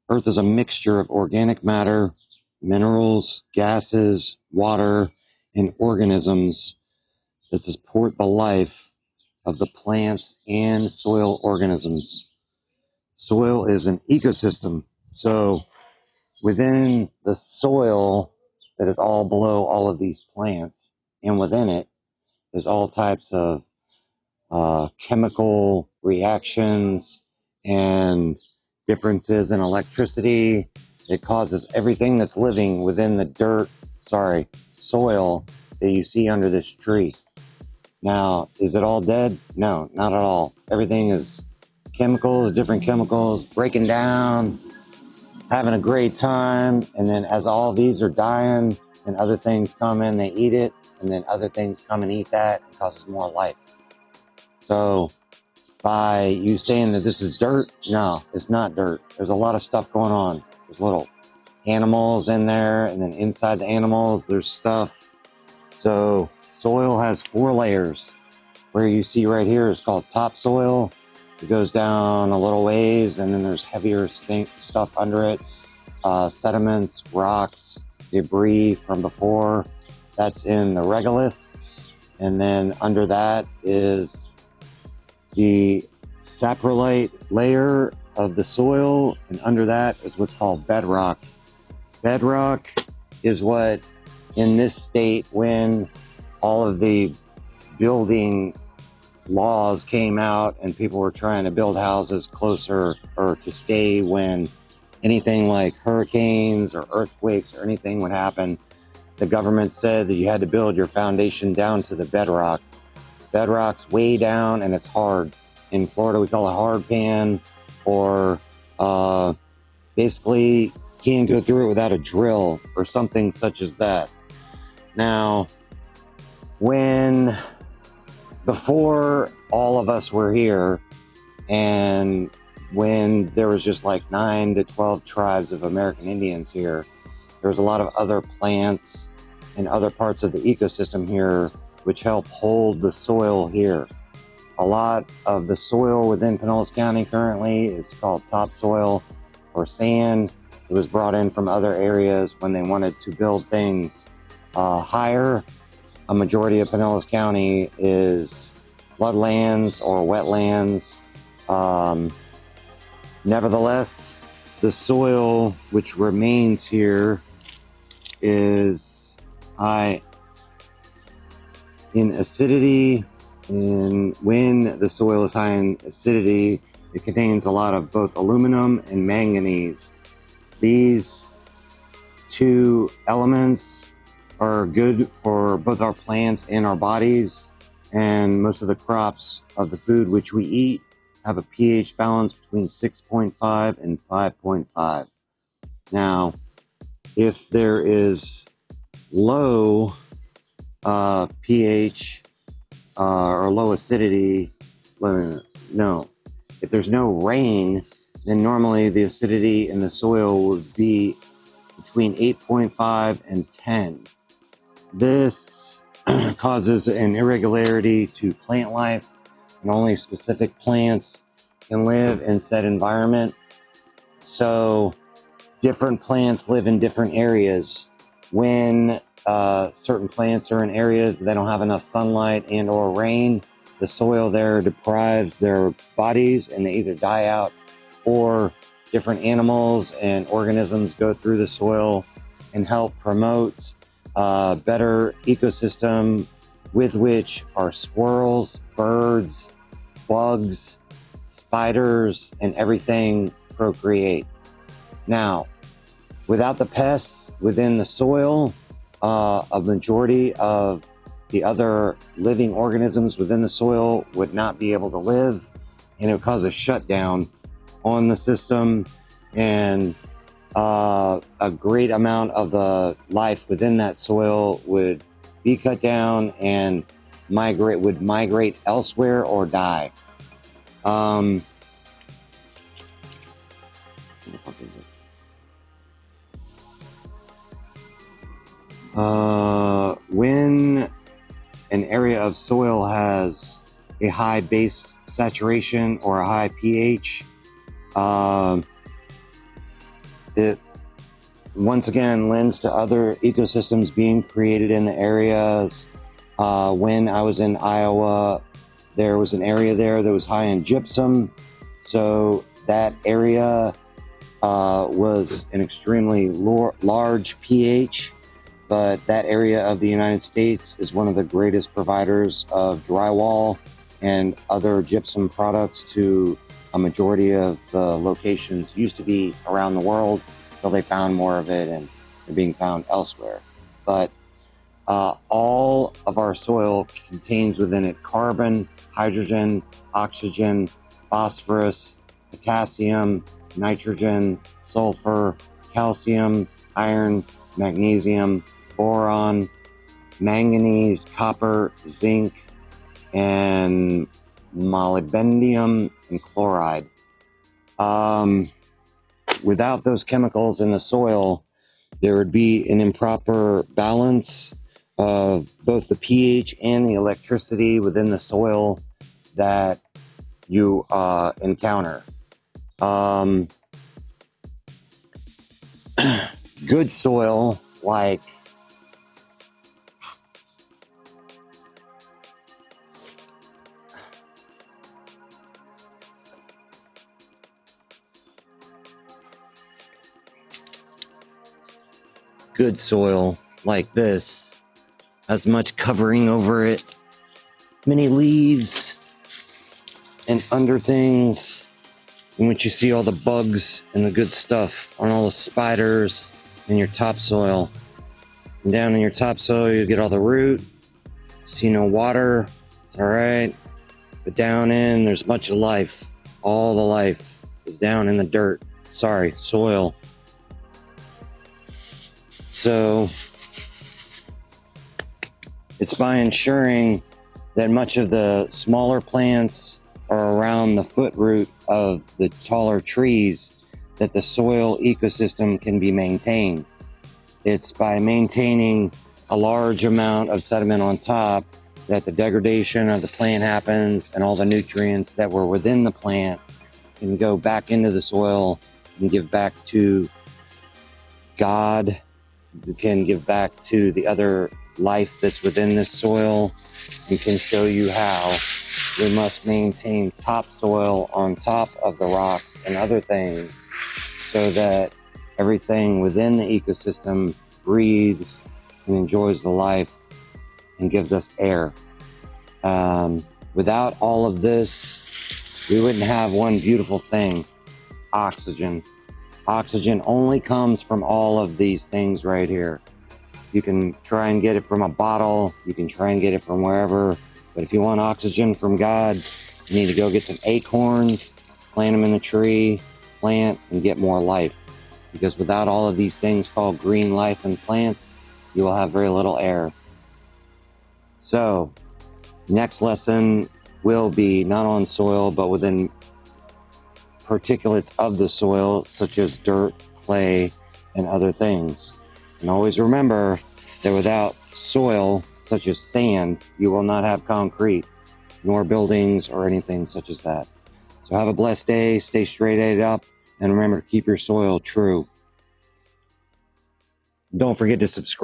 Earth is a mixture of organic matter, minerals, gases, water, and organisms that support the life of the plants and soil organisms. Soil is an ecosystem. So within the soil that is all below all of these plants, and within it is all types of chemical reactions and differences in electricity. It causes everything that's living within the soil that you see under this tree. Now, is it all dead? No, not at all. Everything is chemicals, different chemicals, breaking down, having a great time. And then as all these are dying and other things come in, they eat it. And then other things come and eat that. It causes more life. So by you saying that this is dirt, no, it's not dirt. There's a lot of stuff going on. There's little animals in there, and then inside the animals, there's stuff. So soil has 4 layers. Where you see right here is called topsoil. It goes down a little ways, and then there's heavier stuff under it. Sediments, rocks, debris from before. That's in the regolith. And then under that is the saprolite layer of the soil, and under that is what's called bedrock. Bedrock is what, in this state, when all of the building laws came out and people were trying to build houses closer or to stay when anything like hurricanes or earthquakes or anything would happen, the government said that you had to build your foundation down to the bedrock. Bedrock's way down and it's hard. In Florida, we call it hard pan, or basically can't go through it without a drill or something such as that. Now, before all of us were here, and when there was just like 9 to 12 tribes of American Indians here, there was a lot of other plants and other parts of the ecosystem here which help hold the soil here. A lot of the soil within Pinellas County currently is called topsoil or sand. It was brought in from other areas when they wanted to build things higher. A majority of Pinellas County is floodlands or wetlands. Nevertheless, the soil which remains here is high in acidity, and when the soil is high in acidity, it contains a lot of both aluminum and manganese. These 2 elements are good for both our plants and our bodies, and most of the crops of the food which we eat have a pH balance between 6.5 and 5.5. Now, if there is low pH or low acidity, if there's no rain, then normally the acidity in the soil would be between 8.5 and 10. This causes an irregularity to plant life, and only specific plants can live in said environment. So different plants live in different areas. When certain plants are in areas that don't have enough sunlight and or rain, the soil there deprives their bodies and they either die out, or different animals and organisms go through the soil and help promote better ecosystem, with which are squirrels, birds, bugs, spiders, and everything procreate. Now, without the pests within the soil, a majority of the other living organisms within the soil would not be able to live, and it would cause a shutdown on the system, and a great amount of the life within that soil would be cut down and would migrate elsewhere or die. When an area of soil has a high base saturation or a high pH, It once again lends to other ecosystems being created in the areas. When I was in Iowa, there was an area there that was high in gypsum. So that area was an extremely large pH, but that area of the United States is one of the greatest providers of drywall and other gypsum products to a majority of the locations. Used to be around the world until they found more of it and they're being found elsewhere. But all of our soil contains within it carbon, hydrogen, oxygen, phosphorus, potassium, nitrogen, sulfur, calcium, iron, magnesium, boron, manganese, copper, zinc, and molybdenum and chloride. Without those chemicals in the soil, there would be an improper balance of both the pH and the electricity within the soil that you encounter. Good soil, like good soil like this, has much covering over it, many leaves and under things, in which you see all the bugs and the good stuff on all the spiders in your topsoil. And down in your topsoil, you get all the root, see no water, all right? But down in, there's much of life. All the life is down in the dirt. Sorry, soil. So it's by ensuring that much of the smaller plants are around the foot root of the taller trees that the soil ecosystem can be maintained. It's by maintaining a large amount of sediment on top that the degradation of the plant happens, and all the nutrients that were within the plant can go back into the soil and give back to God. It can give back to the other life that's within this soil, and can show you how we must maintain topsoil on top of the rocks and other things so that everything within the ecosystem breathes and enjoys the life and gives us air. Without all of this, we wouldn't have one beautiful thing: oxygen. Oxygen only comes from all of these things right here. You can try and get it from a bottle, you can try and get it from wherever, but if you want oxygen from God, you need to go get some acorns, plant them in a tree, plant, and get more life. Because without all of these things called green life and plants, you will have very little air. So, next lesson will be not on soil, but within particulates of the soil, such as dirt, clay, and other things. And always remember that without soil, such as sand, you will not have concrete, nor buildings or anything such as that. So have a blessed day, stay straight up, and remember to keep your soil true. Don't forget to subscribe.